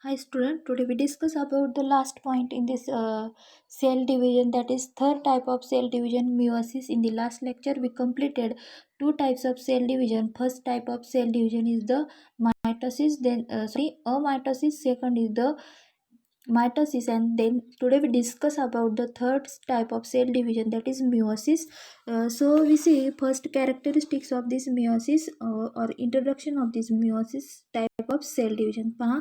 Hi student, today we discuss about the last point in this cell division, that is third type of cell division, meiosis. In the last lecture we completed two types of cell division. First type of cell division is the mitosis, then amitosis. Second is the mitosis, and then today we discuss about the third type of cell division, that is meiosis. So we see first characteristics of this meiosis or introduction of this meiosis type of cell division. पहा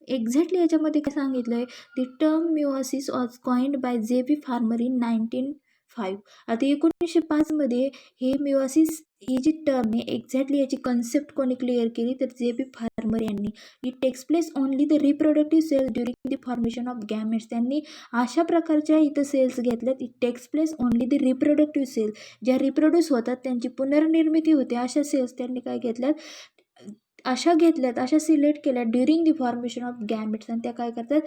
exactly याच्यामध्ये काय सांगितलं आहे, the term meiosis was coined by J B. Farmer in 1905. आता 1905 हे meiosis ही जी term आहे एक्झॅक्टली याची कन्सेप्ट कोणी क्लिअर केली तर जे.बी. फार्मर यांनी. It takes place only the reproductive cells during the formation of gametes. त्यांनी अशा प्रकारच्या इथं सेल्स घेतल्यात. It takes place only the reproductive cells, ज्या रिप्रोड्यूस होतात त्यांची पुनर्निर्मिती होते अशा सेल्स त्यांनी काय घेतल्यात, अशा सिलेक्ट केल्या during the formation of gametes, आणि त्या काय करतात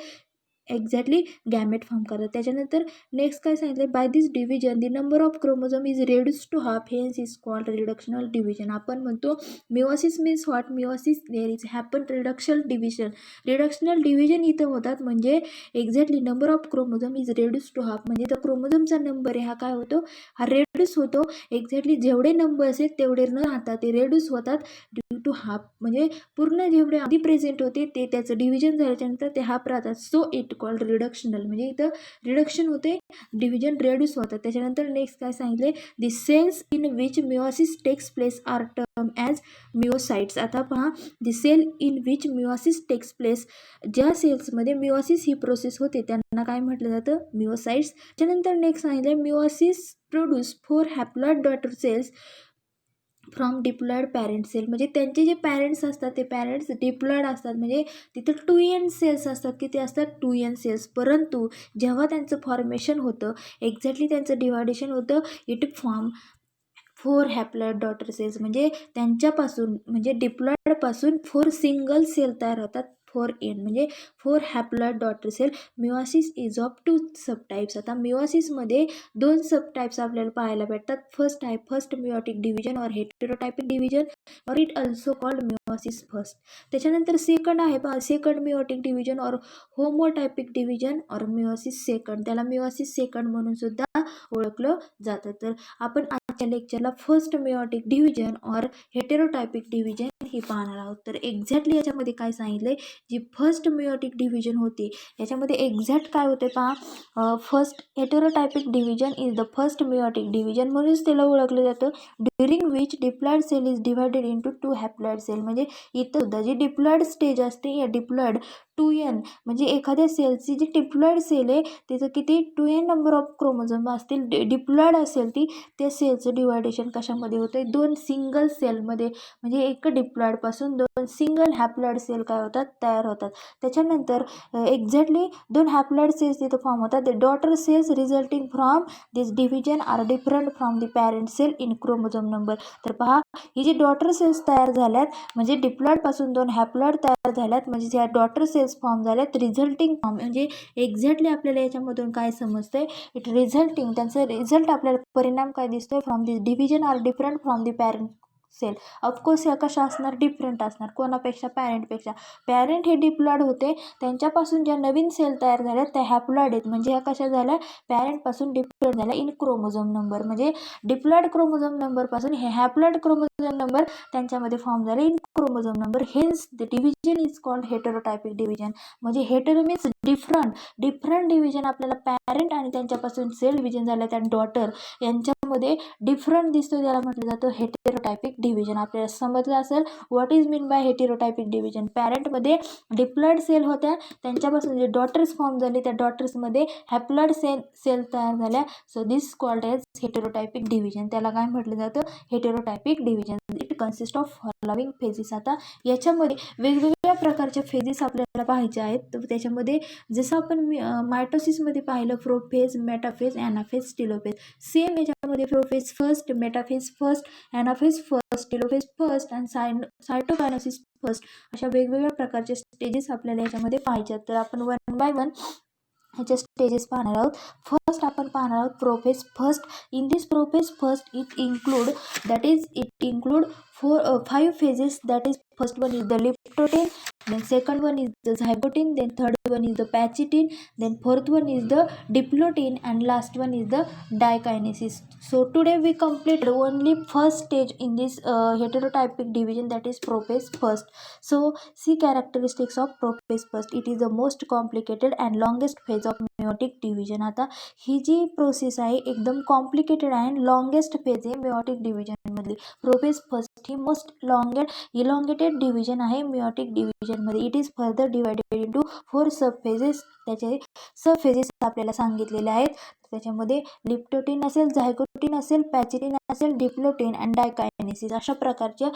एक्झॅक्टली गॅमेट फॉर्म करतात. त्याच्यानंतर नेक्स्ट काय सांगितलं, by this division the number of chromosome is reduce to half, hence is called reductional division. आपण म्हणतो meiosis means what, meiosis there is happen reductional division. Reductional division इथं होतात म्हणजे exactly number of chromosome is reduce to half, म्हणजे तर क्रोमोझोमचा number आहे हा काय होतो, हा रेड्यूस होतो. एक्झॅक्टली जेवढे नंबर असेल तेवढे न राहता ते रेड्यूस होतात ड्यू टू हाफ, म्हणजे पूर्ण जेवढे आधी प्रेझेंट होते ते त्याचं डिव्हिजन झाल्याच्यानंतर ते हाफ राहतात. सो इट कॉल्ड रिडक्शनल, म्हणजे इथं रिडक्शन होते, डिव्हिजन रेड्यूस होतात. त्याच्यानंतर नेक्स्ट काय सांगितले, the cells in which meiosis takes place are term as meiocytes. आता पहा, the cell in which meiosis takes place, ज्या सेल्समध्ये मिओसिस ही प्रोसेस होते त्यांना काय म्हटलं जातं, मिओसाइट्स. त्याच्यानंतर नेक्स्ट सांगितले, meiosis produce 4 haploid daughter cells from diploid parent cell, म्हणजे त्यांचे जे पॅरेंट्स असतात ते पॅरेंट्स डिप्लॉइड असतात, म्हणजे तिथं 2n सेल्स असतात, किती असतात 2n सेल्स. परंतु जेव्हा त्यांचं फॉर्मेशन होतं एक्झॅक्टली त्यांचं डिवायडेशन होतं, it form 4 haploid daughter cells, म्हणजे त्यांच्यापासून म्हणजे डिप्लॉइडपासून 4 सिंगल सेल तयार होतात. 4n म्हणजे 4 haploid daughter cell. Meiosis is of 2 subtypes. आता मिओसिसमध्ये 2 सबटाईप्स आपल्याला पाहायला भेटतात. फर्स्ट आहे फर्स्ट मिओटिक डिव्हिजन और हेटेरोटायपिक डिव्हिजन, और it also called meiosis first. त्याच्यानंतर सेकंड आहे सेकंड मिओटिक डिव्हिजन और होमोटायपिक डिव्हिजन और मिओसिस सेकंड, त्याला मिओसिस सेकंड म्हणून सुद्धा ओळखलं जातं. तर आपण आजच्या लेक्चरला फर्स्ट मिओटिक डिव्हिजन और हेटेरोटायपिक डिव्हिजन हे पाहणार आहोत. तर एक्झॅक्टली याच्यामध्ये काय सांगितलंय, जी फर्स्ट मिओटिक डिव्हिजन होती याच्यामध्ये एक्झॅक्ट काय होते पहा, first heterotypic division is the first meiotic division, म्हणूनच त्याला ओळखलं जातं. During which diploid cell is divided into 2 haploid cell, म्हणजे इथं सुद्धा जी डिप्लॉइड स्टेज असते या डिप्लॉइड 2n, म्हणजे एखाद्या सेलची जी डिप्लॉइड सेल आहे त्याचं किती 2n नंबर ऑफ क्रोमोझोम असतील, डिप्लॉइड असेल ती, त्या सेलचं डिवायडेशन कशामध्ये होतं, 2 सिंगल सेलमध्ये, म्हणजे एक डिप्लॉइडपासून 2 सिंगल हॅप्लॉइड सेल काय होतात तयार होतात. त्याच्यानंतर एक्झॅक्टली 2 हॅप्लॉइड सेल्स तिथं फॉर्म होतात. The daughter cells resulting from this division are different from the parent cell in chromosome number. तर पहा, ही जी डॉटर सेल्स तयार झाल्यात म्हणजे डिप्लॉइडपासून 2 हॅप्लॉइड तयार झाल्यात, म्हणजे ह्या डॉटर सेल्स फॉर्म झाल्यात. रिझल्टिंग फॉर्म म्हणजे एक्झॅक्टली आपल्याला याच्यामधून काय समजतंय, इट रिझल्टिंग, त्यांचं रिझल्ट आपल्याला परिणाम काय दिसतोय, from this division are different from the parent cell. Of course ह्या कशा असणार, डिफरंट असणार, कोणापेक्षा, पॅरेंटपेक्षा. पॅरेंट हे डिप्लॉइड होते, त्यांच्यापासून ज्या नवीन सेल तयार झाल्या त्या हॅप्लॉइड आहेत, म्हणजे ह्या कशा झाल्या, पॅरेंटपासून डिप्लॉइड झाल्या इन क्रोमोझोम नंबर, म्हणजे डिप्लॉइड क्रोमोझोम नंबरपासून हे हॅप्लॉइड क्रोमोझोम नंबर त्यांच्यामध्ये फॉर्म झाले in chromosome number. Hence the division is called heterotypic division, म्हणजे हेटेरो मीन्स डिफरंट डिव्हिजन आपल्याला पॅरेंट आणि त्यांच्यापासून सेल डिव्हिजन झालं त्या डॉटर यांच्यामध्ये डिफरंट दिसतो, त्याला म्हटलं जातं हेटेरोटायपिक डिव्हिजन. आपल्याला समजलं असेल what is mean by heterotypic division. पॅरेंटमध्ये डिप्लॉइड सेल होत्या, त्यांच्यापासून जे डॉटर्स फॉर्म झाले त्या डॉटर्समध्ये हॅप्लॉइड सेल तयार झाल्या. So this called as heterotypic division, त्याला काय म्हटलं जातं, heterotypic division. It consist of following phases. आता याच्यामध्ये वेगवेगळ्या प्रकारच्या फेजेस आपल्याला पाहायचे आहेत. तर त्याच्यामध्ये जसं आपण मायटोसिसमध्ये पाहिलं prophase, metaphase, anaphase, telophase, same याच्यामध्ये prophase first, metaphase first, anaphase first, telophase first आणि सायटोकायनेसिस फर्स्ट, अशा वेगवेगळ्या प्रकारचे स्टेजेस आपल्याला याच्यामध्ये पाहायचे आहेत. तर आपण 1 बाय 1 ह्याचे स्टेजेस पाहणार आहोत. फर्स्ट आपण पाहणार आहोत prophase first. In this prophase first it include 5 phases, that is first one is the liptoten, then second one is the zygote, then third one is the pachytene, then fourth one is the diplotin, and last one is the dikinesis. So today we completed only first stage in this heterotypic division, that is prophase first. So see characteristics of prophase first. It is the most complicated and longest phase of meiotic division. आता ही जी process आहे एकदम complicated आहे आणि longest phase आहे meiotic division मधली. Prophase first ही most elongated division आहे meiotic division मध्ये. It is further divided into 4 sub phases. त्याचे सब फेजेस आपल्याला सांगितलेले आहेत. त्याच्यामध्ये लिप्टोटिन असेल, झायगोटिन असेल, पॅचिटिन असेल, डिप्लोटिन अँड डायकायनेसिस अशा प्रकारच्या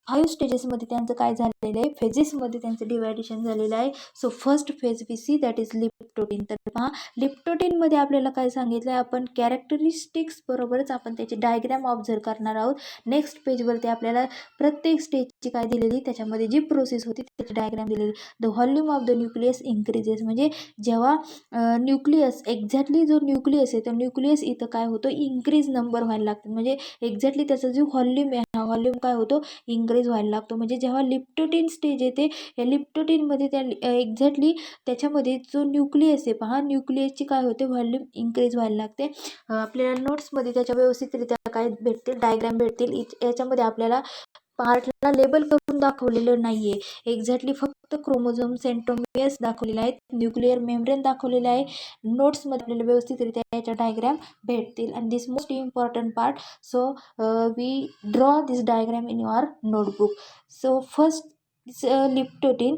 5 स्टेजेसमध्ये त्यांचं काय झालेलं आहे, फेजेसमध्ये त्यांचं डिवायडेशन झालेलं आहे. So first phase we see that is leptotene. तर पहा लिप्टोटिनमध्ये आपल्याला काय सांगितलं आहे, आपण कॅरेक्टरिस्टिक्स बरोबरच आपण त्याची डायग्राम ऑब्झर्व करणार आहोत. नेक्स्ट पेजवरती आपल्याला प्रत्येक स्टेजची काय दिलेली, त्याच्यामध्ये जी प्रोसेस होती त्याची डायग्राम दिलेली. The volume of the nucleus increases, म्हणजे जेव्हा न्यूक्लियस एक्झॅक्टली जो न्यूक्लियस आहे तो न्यूक्लियस इथं काय होतो, इन्क्रीज नंबर व्हायला लागतो. म्हणजे एक्झॅक्टली त्याचा जो व्हॉल्यूम आहे हा व्हॉल्यूम काय होतो, इन्क्रीज व्हायला लागतो. म्हणजे जेव्हा लिप्टोटिन स्टेज येते या लिप्टोटिनमध्ये त्या एक्झॅक्टली त्याच्यामध्ये जो न्यूक्लियस आहे पहा, न्यूक्लियसची काय होते, व्हॉल्यूम इन्क्रीज व्हायला लागते. आपल्याला नोट्समध्ये त्याच्या व्यवस्थितरित्या काय भेटतील, डायग्राम भेटतील. याच्यामध्ये आपल्याला पार्टला लेबल करून दाखवलेलं नाही आहे. एक्झॅक्टली फक्त क्रोमोझोम, सेंट्रोमियर्स दाखवलेले आहेत, न्यूक्लिअर मेम्ब्रेन दाखवलेलं आहे. नोट्समध्ये आपल्याला व्यवस्थितरित्या याच्या डायग्राम भेटतील. And this most important part, so we draw this diagram in your notebook. So first leptotene,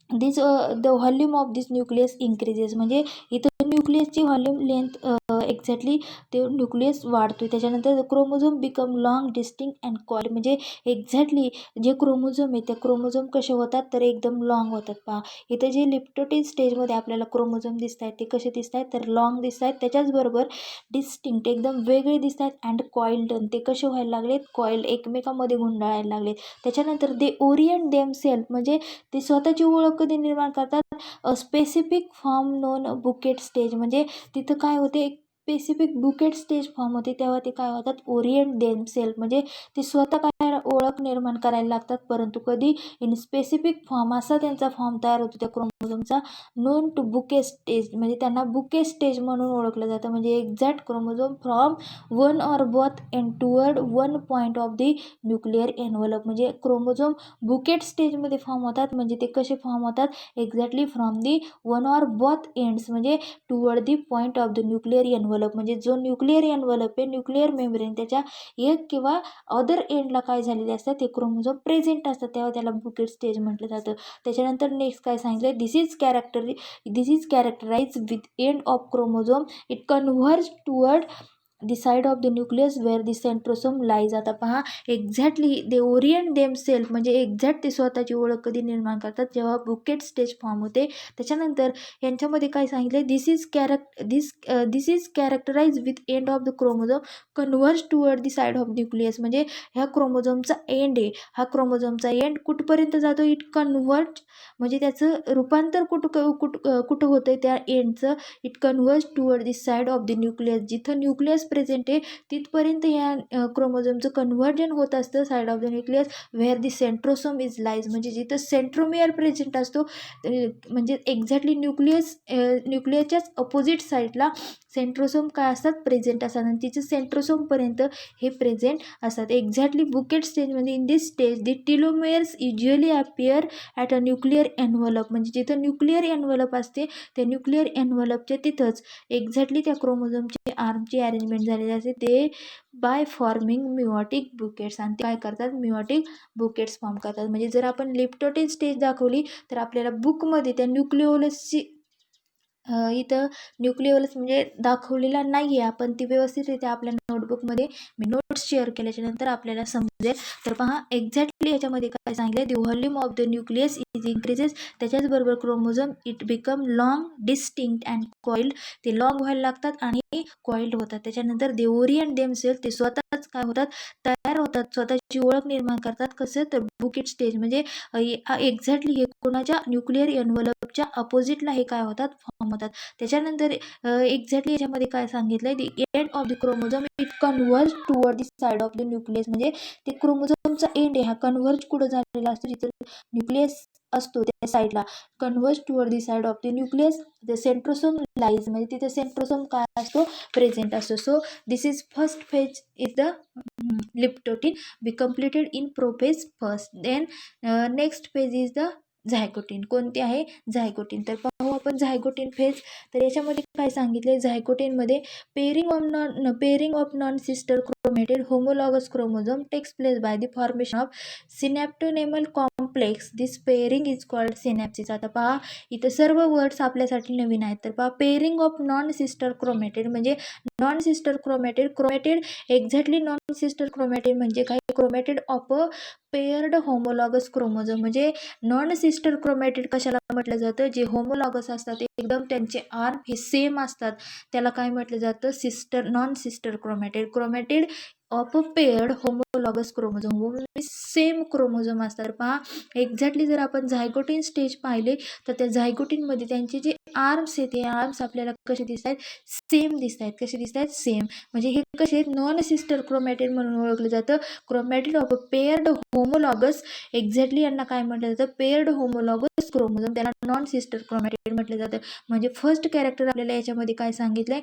this the volume of this nucleus increases, म्हणजे इथं न्यूक्लियसची व्हॉल्यूम लेंथ एक्झॅक्टली ते न्यूक्लियस वाढतो. त्याच्यानंतर chromosome become long, distinct and coiled, म्हणजे exactly जे chromosome आहे त्या क्रोमोझोम कसे होतात तर एकदम लॉंग होतात. पहा इथं जे लिप्टोटिन स्टेजमध्ये आपल्याला क्रोमोझोम दिसत आहेत ते कसे दिसत आहेत तर लॉंग दिसत आहेत. त्याच्याचबरोबर डिस्टिंक्ट एकदम वेगळे दिसत आहेत, अँड कॉइल्ड ते कसे व्हायला लागलेत, कॉइल्ड एकमेकांमध्ये गुंडाळायला लागलेत. त्याच्यानंतर दे ओरिएंट देम सेल्फ, म्हणजे ते स्वतःची ओळख कधी निर्माण करतात, specific form non bouquet stage, म्हणजे तिथं काय होते, एक स्पेसिफिक बुकेट स्टेज फॉर्म होते तेव्हा ते काय होतात, ओरिएंट देम सेल्फ, म्हणजे ते स्वतः काय ओळख निर्माण करायला लागतात. परंतु कधी इन स्पेसिफिक फॉर्म असा त्यांचा फॉर्म तयार होतो त्या क्रोमोझोमचा, नोन टू बुके स्टेज, म्हणजे त्यांना बुके स्टेज म्हणून ओळखलं जातं. म्हणजे exact chromosome from one or both end toward one point of the nuclear envelope, म्हणजे क्रोमोझोम बुकेट स्टेजमध्ये फॉर्म होतात. म्हणजे ते कसे फॉर्म होतात, exactly from the one or both ends, म्हणजे toward the point of the nuclear envelope, म्हणजे जो न्यूक्लिअर एन्व्हलप आहे, न्यूक्लिअर मेम्ब्रेन, त्याच्या एक किंवा अदर एंडला काय झालेले असतात ते क्रोमोझोम प्रेझेंट असतात, तेव्हा त्याला बुकेट स्टेज म्हटलं जातं. त्याच्यानंतर नेक्स्ट काय सांगितलं, this is characterize with end of chromosome, it converge toward the side of the nucleus where the centrosome lies. आता पहा exactly they orient them self, म्हणजे एक्झॅक्ट ते स्वतःची ओळख कधी निर्माण करतात, जेव्हा बुकेट स्टेज फॉर्म होते. त्याच्यानंतर यांच्यामध्ये काय सांगितलं, this is characterize with end of the chromosome converge toward the side of nucleus, म्हणजे ह्या क्रोमोझोमचा एंड आहे, हा क्रोमोझोमचा एंड कुठपर्यंत जातो, इट कन्व्हर्ज, म्हणजे त्याचं रूपांतर कुठं होतं त्या एंडचं, it converge toward the side of the nucleus, जिथं न्यूक्लियस प्रेझेंट आहे तिथपर्यंत या क्रोमोझोमचं कन्व्हर्जन होत असतं side of the nucleus where the centrosome is lies, म्हणजे जिथं सेंट्रोमियर प्रेझेंट असतो, म्हणजे एक्झॅक्टली न्यूक्लियसच्याच अपोजिट साईडला सेंट्रोसोम काय असतात, प्रेझेंट असतात, आणि तिचं सेंट्रोसोमपर्यंत हे प्रेझेंट असतात. एक्झॅक्टली बुकेट स्टेजमध्ये in this stage the telomeres usually appear at a nuclear envelope, म्हणजे जिथं न्यूक्लिअर एन्व्हलप असते त्या न्यूक्लिअर एन्व्हलपच्या तिथंच एक्झॅक्टली त्या क्रोमोझोमची आर्मची अरेंजमेंट झालेली असते, ते बाय फॉर्मिंग मिओटिक बुकेट्स, आणि ते काय करतात, मिओटिक बुकेट्स फॉर्म करतात. म्हणजे जर आपण लिप्टोटिन स्टेज दाखवली तर आपल्याला बुकमध्ये त्या न्यूक्लिओलसची इथं न्यूक्लिओलस म्हणजे दाखवलेला नाही आहे, आपण ती व्यवस्थितरित्या आपल्या नोटबुकमध्ये मी नोट्स शेअर केल्याच्यानंतर आपल्याला समजेल. तर पहा एक्झॅक्टली याच्यामध्ये काय सांगितलं, the volume of the nucleus is increases, त्याच्याचबरोबर chromosome it become long, distinct and coiled, ते लॉंग व्हायला लागतात आणि कॉइल्ड होतात. त्याच्यानंतर दे ओरिएंट देमसेल्फ, ते स्वतःच काय होतात, तयार होतात, स्वतःची ओळख निर्माण करतात. कसं तर बुकेट स्टेज म्हणजे एक्झॅक्टली हे कोणाच्या न्यूक्लिअर एन्व्हलपच्या अपोजिटला हे काय होतात, फॉर्म होतात. त्याच्यानंतर एक्झॅक्टली याच्यामध्ये काय सांगितलंय, the end of the chromosome it converge toward the side of the nucleus. म्हणजे ते क्रोमोझोमचा एंड आहे हा कन्व्हर्ज कुठं झालेला असतो, जिथं न्यूक्लियस असतो त्या साईडला, converge toward the side of the nucleus the centrosome lies. म्हणजे तिथे सेंट्रोसोम काय असतो, प्रेझेंट असतो. So this is first phase is the leptotene be completed in prophase first. Then next phase is the zygotene. कोणते आहे, झायगोटीन. तर पाहू आपण झायगोटीन फेज. तर याच्यामध्ये काय सांगितले, झायगोटीनमध्ये pairing of non sister chromatid homologous chromosome takes place by the formation of synaptonemal complex. This pairing is called synapsis. आता पहा इथं सर्व वर्ड्स आपल्यासाठी नवीन आहेत. तर पहा pairing of non sister chromatid म्हणजे non sister chromatid exactly non sister chromatid म्हणजे काय, chromatid of a paired homologous chromosome. म्हणजे नॉन सिस्टर क्रोमॅटिड कशाला म्हटलं जातं, जे होमोलॉगस असतात एकदम त्यांचे आर्म हे सेम असतात, त्याला काय म्हटलं जातं, non sister chromatid of a paired homologous chromosome. Same chromosome असतात. पहा एक्झॅक्टली जर आपण झायगोटीन स्टेज पाहिले तर त्या झायगोटीनमध्ये त्यांचे जे आर्म्स आहेत, हे आर्म्स आपल्याला कसे दिसत आहेत, सेम दिसत आहेत. कसे दिसत आहेत, सेम. म्हणजे हे कसे नॉन सिस्टर क्रोमॅटिड म्हणून ओळखलं जातं. Chromatid of a paired homologous, exactly यांना काय म्हटलं जातं, पेअर्ड होमोलॉगस क्रोमोझोम, त्याला नॉन सिस्टर क्रोमॅटिड म्हटलं जातं. म्हणजे फर्स्ट कॅरेक्टर आपल्याला याच्यामध्ये काय सांगितलंय,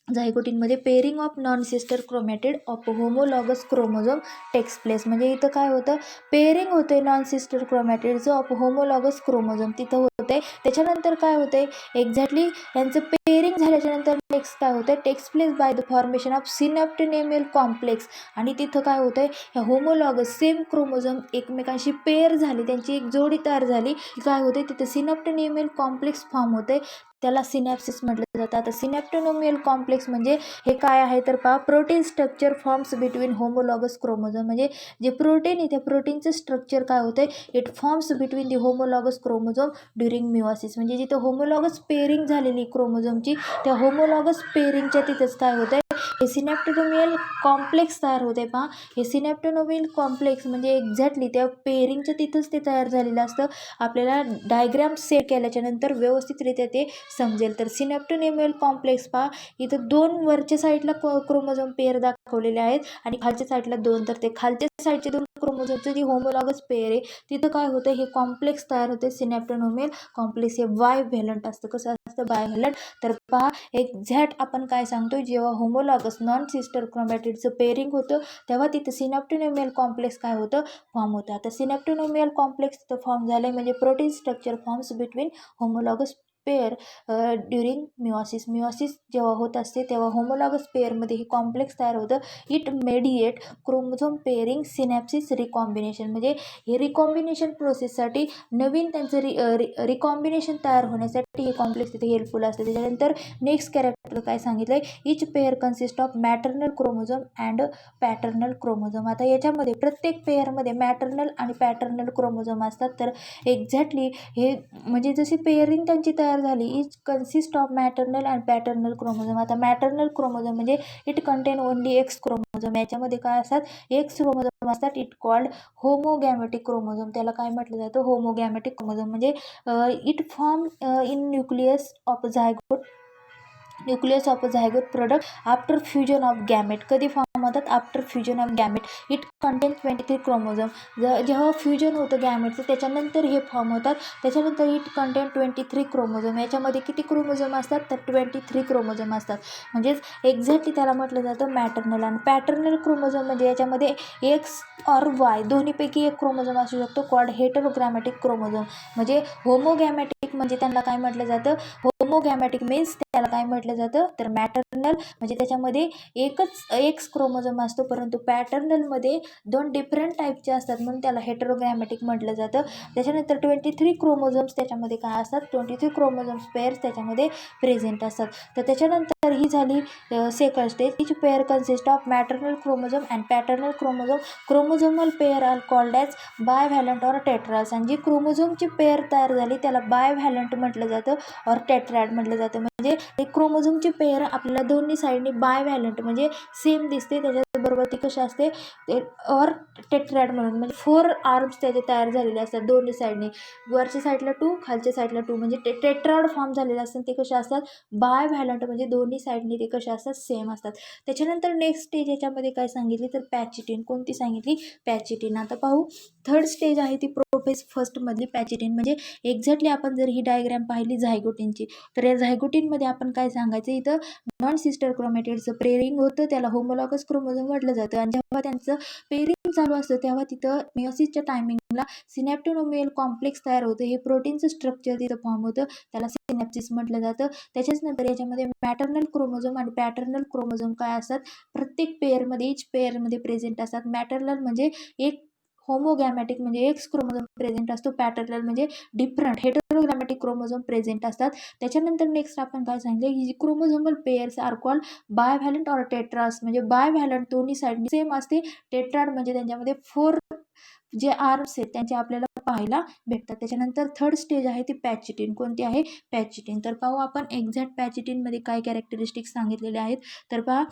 झायगोटीनमध्ये pairing of non sister chromatid of homologous chromosome takes place. म्हणजे इथं काय होतं, पेरिंग होते नॉन सिस्टर क्रोमॅटिडचं ऑफ होमोलॉगस क्रोमोझोम तिथं होते. त्याच्यानंतर काय होते, एक्झॅक्टली यांचं पेरिंग झाल्याच्यानंतर नेक्स्ट काय होतं, takes place by the formation of synaptonemal complex. आणि तिथं काय होतंय, ह्या होमोलॉगस सेम क्रोमोझोम एकमेकांशी पेअर झाली, त्यांची एक जोडी तयार झाली की काय होते, तिथं सिनॅप्टोनेमल कॉम्प्लेक्स फॉर्म होते, त्याला सिनॅप्सिस म्हटलं जातं. आता सिनॅप्टोनेमल कॉम्प्लेक्स म्हणजे हे काय आहे, तर पहा protein structure forms between homologous chromosome. म्हणजे जे प्रोटीन आहे त्या प्रोटीनचं स्ट्रक्चर काय होतं, it forms between the homologous chromosome during meiosis. म्हणजे जिथं होमोलॉगस पेरिंग झालेली क्रोमोझोमची, त्या होमोलॉगस पेरिंगच्या तिथंच काय होतं, हे सिनॅप्टोनेमल कॉम्प्लेक्स तयार होते. पहा हे सिनॅप्टोनेमल कॉम्प्लेक्स म्हणजे एक्झॅक्टली त्या पेरिंगच्या तिथंच ते तयार झालेलं असतं. आपल्याला डायग्राम सेट केल्याच्या नंतर व्यवस्थितरित्या ते समजेल. तर सिनॅप्टोनेमल कॉम्प्लेक्स पहा इथं दोन वरच्या साईडला क्रोमोझोम पेअर दाखवलेले आहेत आणि खालच्या साईडला दोन. तर ते खालच्या साईडचे दोन क्रोमोझोमचं जी होमोलॉगस पेअर आहे तिथं काय होतं, हे कॉम्प्लेक्स तयार होते. सिनॅप्टोनेमल कॉम्प्लेक्स हे बायव्हॅलंट असतं. कसं असतं, बायव्हॅलंट. तर पहा एक्झॅक्ट आपण काय सांगतोय, जेव्हा होमोलॉगस नॉन सिस्टर क्रोमॅटिडचं पेअरिंग होतं तेव्हा तिथं सिनॅप्टोनेमल कॉम्प्लेक्स काय होतं, फॉर्म होतं. आता सिनॅप्टोनेमल कॉम्प्लेक्स तिथं फॉर्म झालं म्हणजे protein structure forms between homologous pair during meiosis जेव्हा होत असते तेव्हा होमोलॉगस पेअरमध्ये हे कॉम्प्लेक्स तयार होतं. It mediate chromosome pairing synapsis recombination. म्हणजे हे रिकॉम्बिनेशन प्रोसेससाठी नवीन त्यांचं रिकॉम्बिनेशन तयार होण्यासाठी हे कॉम्प्लेक्स तिथे हेल्पफुल असते. त्याच्यानंतर नेक्स्ट कॅरेक्टर काय सांगितलं आहे, each pair consist of maternal chromosome and paternal chromosome. आता याच्यामध्ये प्रत्येक पेअरमध्ये मॅटर्नल आणि पॅटर्नल क्रोमोझोम असतात. तर एक्झॅक्टली हे म्हणजे जशी पेअरिंग त्यांची तयार झाली, each consist of maternal and paternal chromosome. आता मॅटर्नल क्रोमोझोम म्हणजे it contain only X chromosome. याच्यामध्ये काय असतात, एक्स क्रोमोझोम असतात. It called homogametic chromosome. त्याला काय म्हटलं जातं, होमोगॅमेटिक क्रोमोझोम. म्हणजे it form in nucleus of zygote product after fusion of gamete. कधी फॉर्म होतात, after fusion of gamete. It contain 23 chromosome. जेव्हा फ्युजन होतं गॅमेटचं त्याच्यानंतर हे फॉर्म होतात. त्याच्यानंतर इट कंटेन 23 क्रोमोझोम. याच्यामध्ये किती क्रोमोझोम असतात, तर 23 क्रोमोझोम असतात. म्हणजेच एक्झॅक्टली त्याला म्हटलं जातं मॅटर्नल. आणि पॅटर्नल क्रोमोझोम म्हणजे याच्यामध्ये एक्स और वाय दोन्हीपैकी एक क्रोमोझोम असू शकतो, कॉल्ड हेटेरोग्रामॅटिक क्रोमोझोम. म्हणजे होमोगॅमॅटिक म्हणजे त्यांना काय म्हटलं जातं, होमोगॅमॅटिक मीन्स त्याला काय म्हटलं जातं, तर मॅटर्नल म्हणजे त्याच्यामध्ये एकच एक्स क्रोमोझोम असतो, परंतु पॅटर्नलमध्ये दोन डिफरंट टाईपचे असतात म्हणून त्याला हेटेरोग्रामॅटिक म्हटलं जातं. त्याच्यानंतर 23 क्रोमोझोम्स त्याच्यामध्ये काय असतात, 23 क्रोमोझोम्स पेअर्स त्याच्यामध्ये प्रेझेंट असतात. तर त्याच्यानंतर तर ही झाली second stage. Each pair consist of maternal chromosome and paternal chromosome. Chromosomal pair are called as bivalent or tetrads. आणि जी क्रोमोझोमची पेअर तयार झाली त्याला बायव्हॅलंट म्हटलं जातं और टेट्रॅड म्हटलं जातं. म्हणजे एक क्रोमोझोमची पेअर आपल्याला दोन्ही साईडनी बायव्हॅलंट म्हणजे सेम दिसते, त्याच्याबरोबर ती कशी असते ते और टेट्रॅड म्हणून, म्हणजे 4 आर्म्स त्याचे तयार झालेले असतात दोन्ही साईडनी, वरच्या साईडला 2 खालच्या साईडला 2, म्हणजे ते टेट्राड फॉर्म झालेले असतात. ते कसे असतात बायव्हॅलंट, म्हणजे दोन्ही साईडनी ते कसे असतात सेम असतात. त्याच्यानंतर नेक्स्ट स्टेज याच्यामध्ये काय सांगितली तर पॅचिटिन. कोणती सांगितली पॅचिटिन. आता पाहू थर्ड स्टेज आहे ती प्रोफेज फर्स्टमधली पॅचिटिन. म्हणजे एक्झॅक्टली आपण जर ही डायग्रॅम पाहिली झायगोटिनची तर या झायगोटिनमध्ये आपण काय सांगायचं, इथं नॉन सिस्टर क्रोमॅटिडचं पेअरिंग होतं, त्याला होमोलॉगस क्रोमोझोम म्हटलं जातं. आणि जेव्हा त्यांचं पेअरिंग चालू असतं तेव्हा तिथं मेयोसिसच्या टायमिंगला सिनॅप्टोनोमियल कॉम्प्लेक्स तयार होतं. हे प्रोटीनचं स्ट्रक्चर तिथं फॉर्म होतं, त्याला सिनॅप्सिस म्हटलं जातं. त्याच्याच नंतर याच्यामध्ये मॅटर्नल क्रोमोझोम आणि पॅटर्नल क्रोमोझोम काय असतात प्रत्येक पेअरमध्ये इच पेअरमध्ये प्रेझेंट असतात. मॅटर्नल म्हणजे एक होमोगॅमॅटिक म्हणजे एक्स क्रोमोझोम प्रेझेंट असतो, पॅटर्नल म्हणजे डिफरंट हेटेरोगॅमॅटिक क्रोमोझोम प्रेझेंट असतात. त्याच्यानंतर नेक्स्ट आपण काय सांगितलं ही chromosomal pairs are called bivalent or tetrads. म्हणजे बायव्हॅलंट दोन्ही साईड सेम असते, टेट्राड म्हणजे त्यांच्यामध्ये 4 जे आर्म्स आहेत त्यांचे आपल्याला पाहायला भेटतात. त्याच्यानंतर थर्ड स्टेज आहे ती पॅचिटिन. कोणती आहे पॅचिटिन. तर पाहू आपण एक्झॅक्ट पॅचिटिनमध्ये काय कॅरेक्टरिस्टिक्स सांगितलेले आहेत. तर पहा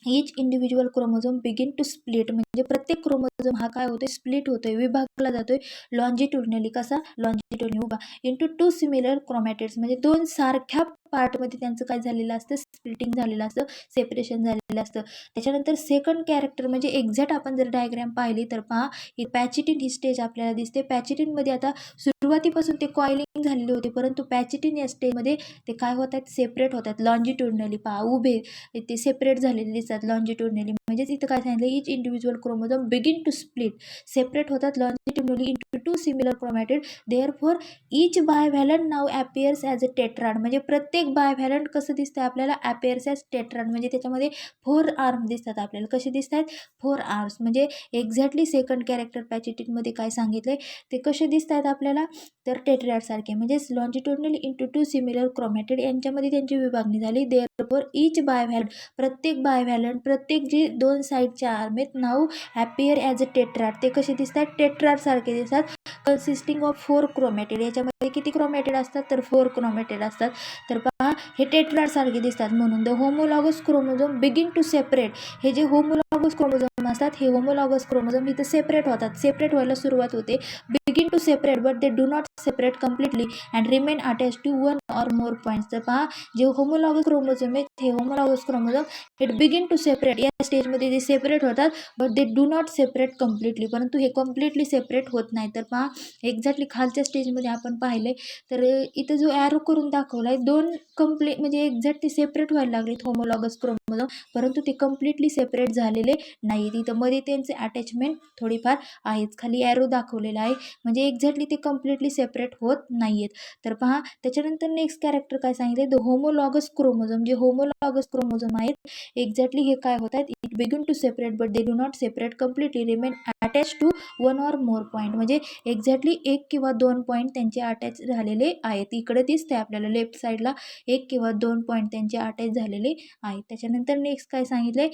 each individual chromosome begin to split. म्हणजे प्रत्येक क्रोमोझोम हा काय होतोय स्प्लिट होतोय, विभागला जातोय लॉन्जिट्युडनली. कसा लॉन्जिट्युडनली उभा इंटू 2 सिमिलर क्रोमॅटिड्स. म्हणजे 2 सारख्या पार्टमध्ये त्यांचं काय झालेलं असतं स्प्लिटिंग झालेलं असतं, सेपरेशन झालेलं असतं. त्याच्यानंतर सेकंड कॅरेक्टर म्हणजे एक्झॅक्ट आपण जर डायग्रॅम पाहिली तर पहा ही पॅचिटिन ही स्टेज आपल्याला दिसते. पॅचिटिनमध्ये आता सुरुवातीपासून ते कॉइलिंग झालेले होते, परंतु पॅचिटिन या स्टेजमध्ये ते काय होत आहेत सेपरेट होत आहेत लॉन्जिट्युडनली. पहा उभे ते सेपरेट झालेले दिसतात लॉन्जिट्युडनली. म्हणजेच इथं काय सांगितलं each individual chromosome begin to split, separate होतात longitudinally into 2 similar chromatid. Therefore each bivalent now appears as a tetrad. म्हणजे प्रत्येक बायव्हॅलंट कसं दिसतं आपल्याला ॲपियर्स ॲज टेट्राड. म्हणजे त्याच्यामध्ये 4 आर्म दिसतात आपल्याला. कसे दिसत आहेत 4 आर्म्स. म्हणजे एक्झॅक्टली सेकंड कॅरेक्टर पॅचिटिनमध्ये काय सांगितलंय ते कसे दिसत आहेत आपल्याला तर टेट्राड सारखे. म्हणजे लॉन्जिट्युडनली इंटू 2 सिमिलर क्रोमॅटिड यांच्यामध्ये त्यांची विभागणी झाली. देअरफॉर इच बायव्हॅलंट प्रत्येक बायव्हॅलंट प्रत्येक जे 2 साईडचे आर्म आहेत नाव ॲपियर ॲज अ टेट्राड. ते कसे दिसतात टेट्राड सारखे दिसतात. Consisting of 4 chromatid. याच्यामध्ये किती क्रोमॅटिड असतात तर 4 क्रोमॅटिड असतात. तर पहा हे टेट्राड सारखे दिसतात म्हणून the homologous chromosome begin to separate. हे जे होमोलॉगस क्रोमोझोम असतात हे होमोलॉगस क्रोमोझोम इथं सेपरेट होतात, सेपरेट व्हायला सुरुवात होते. Begin to separate but they do not separate completely and remain attach to 1 or more points. तर पहा जे होमोलॉगस क्रोमोझोम आहेत हे homologous chromosome it begin to separate या स्टेजमध्ये जे सेपरेट होतात but they do not separate completely, परंतु हे कम्प्लिटली सेपरेट होत नाही. तर पहा एक्झॅक्टली खालच्या स्टेजमध्ये आपण पाहिले तर इथं जो ॲरो करून दाखवला आहे 2 म्हणजे एक्झॅक्ट ते सेपरेट व्हायला लागलेत होमोलॉगस क्रोमोझोम, परंतु ते कम्प्लिटली सेपरेट झालेले नाही. तिथं मध्ये त्यांचे अटॅचमेंट थोडीफार आहेच. खाली ॲरो दाखवलेला आहे म्हणजे एक्झॅक्टली ते कम्प्लिटली सेपरेट होत नाही आहेत. तर पहा त्याच्यानंतर नेक्स्ट कॅरेक्टर काय सांगितलं द होमोलॉगस क्रोमोझोम. जे होमोलॉगस क्रोमोझोम आहेत एक्झॅक्टली हे काय होत आहेत it begin to separate but they do not separate completely remain attach to 1 or more point. म्हणजे एक्झॅक्टली 1 किंवा 2 पॉईंट त्यांचे अटॅच झालेले आहेत. इकडे दिसते आपल्याला लेफ्ट साईडला 1 किंवा 2 पॉईंट त्यांचे अटॅच झालेले आहेत. त्याच्यानंतर नेक्स्ट काय सांगितलंय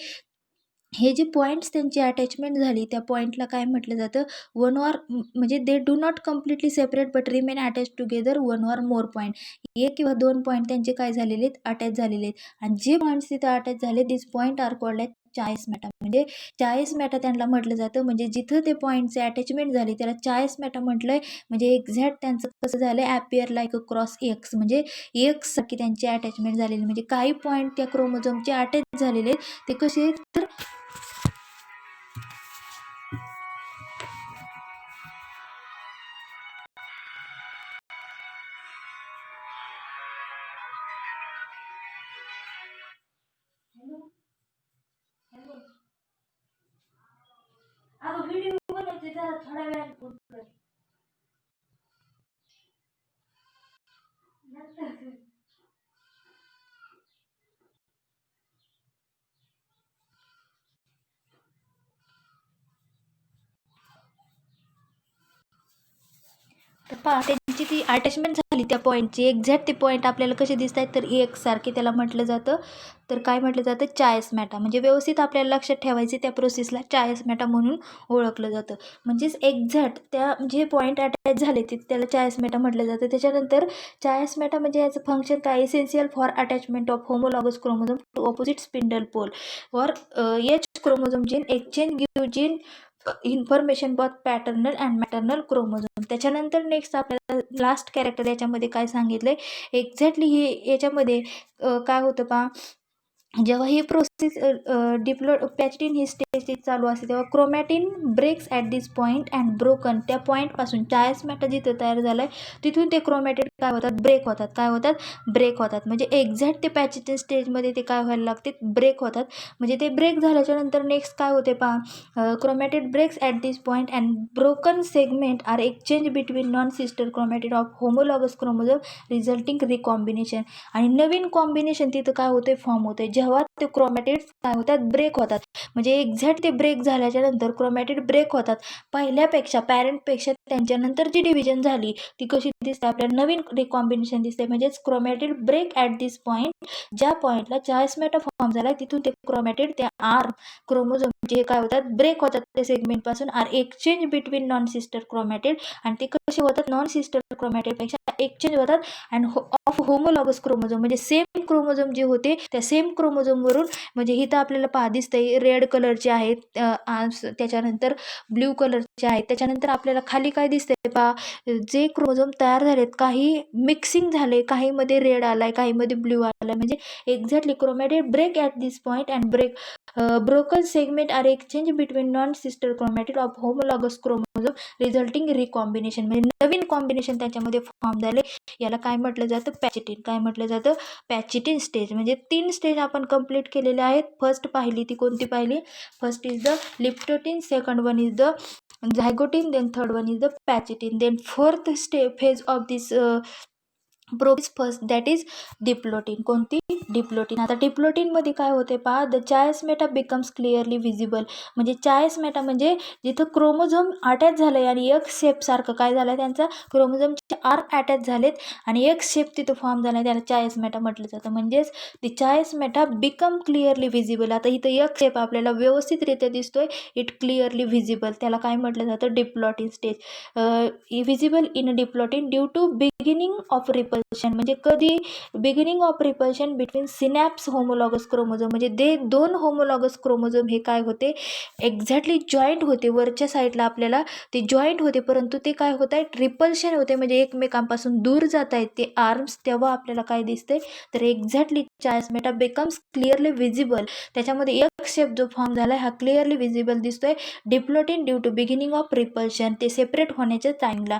हे जे पॉईंट्स त्यांची अटॅचमेंट झाली त्या पॉईंटला काय म्हटलं जातं 1 ऑर म्हणजे दे do not completely separate but remain attach together 1 or more point. 1 किंवा 2 पॉईंट त्यांचे काय झालेले आहेत अटॅच झालेले आहेत. आणि जे पॉईंट्स तिथं अटॅच झाले दिस पॉईंट आर कॉल्ड ॲज चाळीस मॅटा. म्हणजे 40 मॅटा त्यांना म्हटलं जातं. म्हणजे जिथं ते पॉईंटचे अटॅचमेंट झाली त्याला 40 मॅटा म्हटलंय. म्हणजे एक्झॅक्ट त्यांचं कसं झालं appear like a cross x. म्हणजे एक्ससारखी त्यांची अटॅचमेंट झालेली. म्हणजे काही पॉईंट त्या क्रोमोझोमचे अटॅच झालेले आहेत ते कसे आहेत तर अगं व्हिडिओ बनवते जरा थोड्या वेळात बोल कर. तर पहा त्यांची ती अटॅचमेंट झाली झाली त्या पॉईंटची, एक्झॅक्ट ते पॉईंट आपल्याला कसे दिसत आहेत तर एकसारखे त्याला म्हटलं जातं. तर काय म्हटलं जातं, चायस्मॅटा. म्हणजे व्यवस्थित आपल्याला लक्षात ठेवायचे त्या प्रोसेसला चायस्मॅटा म्हणून ओळखलं जातं. म्हणजेच एक्झॅक्ट त्या जे पॉईंट अटॅच झाले ते त्याला चायस्मॅटा म्हटलं जातं. त्याच्यानंतर चायस्मॅटा म्हणजे याचं फंक्शन काय, essential for attachment of homologous chromosome to opposite spindle pole और each chromosome gene exchange give gene information both paternal and maternal chromosome. त्याच्यानंतर नेक्स्ट आपल्याला लास्ट कॅरेक्टर याच्यामध्ये काय सांगितलंय, एक्झॅक्टली हे याच्यामध्ये काय होतं पहा, जेव्हा ही प्रोसेस पॅचिटिन ही स्टेज चालू असते तेव्हा chromatin breaks at this point and broken. त्या पॉईंटपासून चायस्मॅटा जिथं तयार झाला आहे तिथून ते क्रोमॅटिन काय होतात, ब्रेक होतात. काय होतात, ब्रेक होतात. म्हणजे एक्झॅक्ट ते पॅचिटिन स्टेजमध्ये ते काय व्हायला लागते, ब्रेक होतात. म्हणजे ते ब्रेक झाल्याच्या नंतर नेक्स्ट काय होते पहा, chromatid breaks at this point and broken segment are exchange between non sister chromatid of homologous chromosome resulting recombination. आणि नवीन कॉम्बिनेशन तिथं काय होते, फॉर्म होते. जेव्हा ते क्रोमॅटिड्स काय होतात, ब्रेक होतात. म्हणजे एक्झॅक्ट ते ब्रेक झाल्याच्या नंतर क्रोमॅटिड ब्रेक होतात. पहिल्यापेक्षा पॅरेंटपेक्षा त्यांच्यानंतर जी डिव्हिजन झाली ती कशी दिसते, आपल्याला नवीन रिकॉम्बिनेशन दिसते. म्हणजेच chromatid break at this point, ज्या पॉईंटला चायस्मॅटा फॉर्म झाला तिथून ते क्रोमॅटिड त्या आर क्रोमोझोम जे काय होतात, ब्रेक होतात ते सेगमेंटपासून, are exchange between non sister chromatid. आणि ते कसे होतात, नॉन सिस्टर क्रोमॅटिडपेक्षा एक्सचेंज होतात अँड ऑफ होमोलॉगस क्रोमोझोम. म्हणजे सेम क्रोमोझोम जे होते त्या सेम क्रोमोझोमवरून, म्हणजे इथं आपल्याला दिसतंय रेड कलरचे आहेत, त्याच्यानंतर ब्ल्यू कलरचे आहेत. त्याच्यानंतर आपल्याला खाली काय दिसतंय पहा, जे क्रोमोझोम तयार झालेत काही मिक्सिंग झाले, काहीमध्ये रेड आलाय, काहीमध्ये ब्ल्यू आलाय. म्हणजे exactly chromatid break at this point and broken segment are exchange between non sister chromatid of homologous chromosome resulting recombination. म्हणजे नवीन कॉम्बिनेशन त्याच्यामध्ये फॉर्म झाले. याला काय म्हटलं जातं, पॅचिटिन. काय म्हटलं जातं, पॅचिटिन स्टेज. म्हणजे 3 स्टेज आपण कंप्लीट केलेले आहेत. फर्स्ट पाहिली ती कोणती पाहिली, first is the leptotene, second one is the zygotene, then third one is the pachytene, then fourth phase of this process first that is diplotene. कोणती, डिप्लोटिन. आता डिप्लोटिनमध्ये काय होते पहा, the chiasmata becomes clearly visible. म्हणजे chiasmata म्हणजे जिथं chromosome attach झालं आहे आणि एक शेपसारखं काय झालं आहे, त्यांचा क्रोमोझोमचे आर अटॅच झालेत आणि एक शेप तिथं फॉर्म झाला आहे, त्याला चायस्मॅटा म्हटलं जातं. म्हणजेच ती चायस्मॅटा बिकम क्लिअरली व्हिजिबल. आता इथं एक शेप आपल्याला व्यवस्थितरित्या दिसतोय, इट क्लिअरली व्हिजिबल. त्याला काय म्हटलं जातं, diplotene stage. Visible in diplotene due to beginning of repulsion. म्हणजे कधी, beginning of repulsion between synapse homologous chromosome. म्हणजे ते 2 होमोलॉगस क्रोमोझोम हे काय होते, एक्झॅक्टली जॉईंट होते. वरच्या साईडला आपल्याला ते जॉईंट होते, परंतु ते काय होत आहे, रिपल्शन होते. म्हणजे एकमेकांपासून दूर जात आहेत ते आर्म्स. तेव्हा आपल्याला काय दिसते, तर exactly chiasmata becomes clearly visible. त्याच्यामध्ये एक शेप जो फॉर्म झाला हा क्लिअरली व्हिजिबल दिसतोय. Diplotene due to beginning of repulsion, ते सेपरेट होण्याच्या टाईमला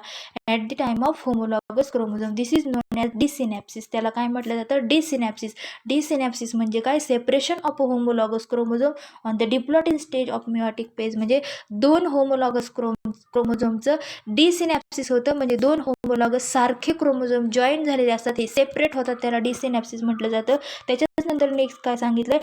at the time of homologous chromosome. This is known as desynapsis. त्याला काय म्हटलं जातं, डिसिनॅप्सिस. डिसिनॅप्सिस म्हणजे काय, separation of homologous chromosome on the diplotene stage of meiotic phase. म्हणजे 2 होमोलॉगस क्रोमोझोमचं डिसिनॅप्सिस होतं. म्हणजे 2 होमोलॉगस सारखे क्रोमोझोम जॉईंट झालेले असतात, हे सेपरेट होतात, त्याला डिसिनॅप्सिस म्हटलं जातं. त्याच्यानंतर नेक्स्ट काय सांगितलंय,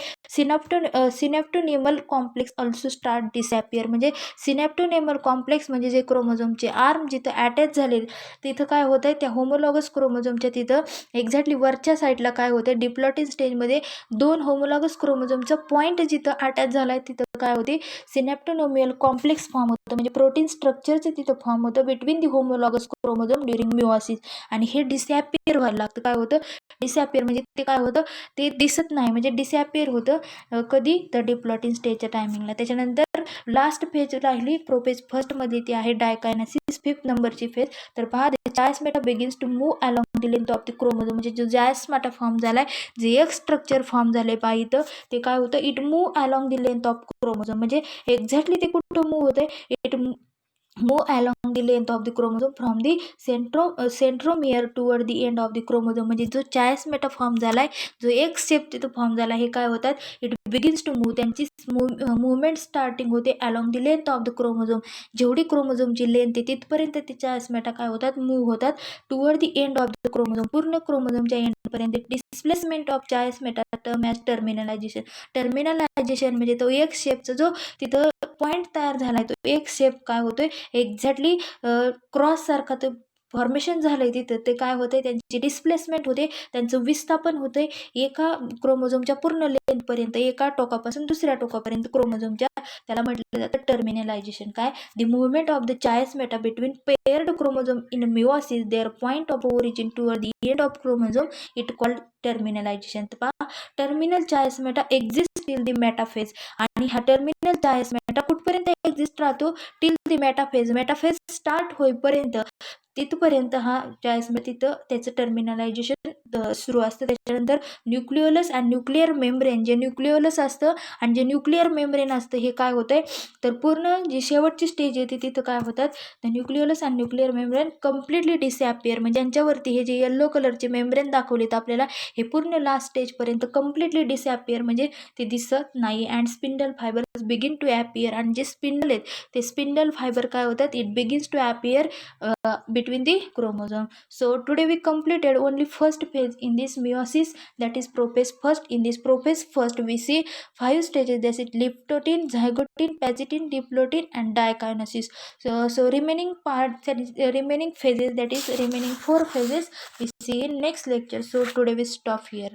सिनॅप्टोनेमल कॉम्प्लेक्स ऑल्सो स्टार्ट डिसॅपियर. म्हणजे सिनॅप्टोनेमल कॉम्प्लेक्स म्हणजे जे क्रोमोझोमचे आर्म जिथं अटॅच झाले तिथं काय होत आहे, त्या होमोलॉगस क्रोमोझोमच्या तिथं एक्झॅक्टली वरच्या साईडला काय होते, डिप्लोटिन स्टेजमध्ये 2 होमोलॉगस क्रोमोझोमचं पॉईंट जिथं अटॅच झाला आहे तिथं काय होते, सिनॅप्टोनेमियल कॉम्प्लेक्स फॉर्म होतं. म्हणजे प्रोटीन स्ट्रक्चरचं तिथं फॉर्म होतं between the homologous chromosome during meiosis. आणि हे डिसॅपियर व्हायला लागतं. काय होतं, डिसॅपियर. म्हणजे ते काय होतं, ते दिसत नाही. म्हणजे डिसॅपियर होतं कधी, तर डिप्लोटिन स्टेजच्या टायमिंगला. त्याच्यानंतर लास्ट फेज राहिली प्रोपेज फर्स्टमध्ये, ती आहे डायकायनेसिस, 5th नंबरची फेज. तर पहा, chiasmata begins to move along the length of the chromosome. म्हणजे जो चायस्मॅटा फॉर्म झालाय, जे एक स्ट्रक्चर फॉर्म झाले पहा इथं, ते काय होतं, it move along the length of chromosome. म्हणजे एक्झॅक्टली ते कुठं मूव्ह होते, it move along the length of the chromosome from the centromere toward the end of the chromosome. म्हणजे जो चायस्मॅटा फॉर्म झालाय, जो एक शेप तिथं फॉर्म झाला, हे काय होतात, इट बिगिन्स टू मूव्ह. त्यांची मुवमेंट स्टार्टिंग होते along the length of the chromosome. जेवढी क्रोमोझोमची लेंथ आहे तिथपर्यंत ते चायस्मॅटा काय होतात, मूव्ह होतात toward the end of the chromosome. पूर्ण क्रोमोझोमच्या एंडपर्यंत. Displacement of chiasmata term as terminalization. Terminalization म्हणजे तो एक शेपचा जो तिथं पॉईंट तयार झालाय, तो एक शेप काय होतोय, एक्झॅक्टली क्रॉस सारखा तो फॉर्मेशन झालं आहे तिथं ते काय होतं आहे, त्यांची डिस्प्लेसमेंट होते, त्यांचं विस्थापन होतं आहे एका क्रोमोझोमच्या पूर्ण लेंथपर्यंत, एका टोकापासून दुसऱ्या टोकापर्यंत क्रोमोझोमच्या. त्याला म्हटलं जातं टर्मिनलायझेशन. काय? The movement of the chiasmata between paired chromosome in meiosis their point of origin toward the end of chromosome it called terminalization. तर पहा, terminal chiasmata exist till the metaphase. आणि हा टर्मिनल चायसमेटा कुठपर्यंत exist राहतो? Till the metaphase. Metaphase start होईपर्यंत, तिथपर्यंत हा तिथं त्याचं टर्मिनलायझेशन सुरू असतं. त्याच्यानंतर न्यूक्लिओलस अँड न्यूक्लिअर मेम्ब्रेन, जे न्यूक्लिओलस असतं आणि जे न्यूक्लिअर मेम्ब्रेन असतं, हे काय होतंय तर पूर्ण जी शेवटची स्टेज येते तिथं काय होतात, the nucleolus and nuclear membrane completely disappear. म्हणजे यांच्यावरती हे जे येल्लो कलरचे मेम्ब्रेन दाखवलेत आपल्याला, हे पूर्ण लास्ट स्टेजपर्यंत कम्प्लिटली डिसॲपियर, म्हणजे ते दिसत नाही. And spindle fibres begin to appear. आणि जे स्पिंडल आहेत ते स्पिंडल फायबर काय होतात, it begins to appear between the chromosome. So today we completed only first phase in this meiosis, that is prophase first. In this prophase first we see 5 stages, that is liptotin, zygotin, phagotin, diplotin and dikinesis. So remaining part, that is remaining phases, that is remaining 4 phases we see in next lecture. So today we stop here.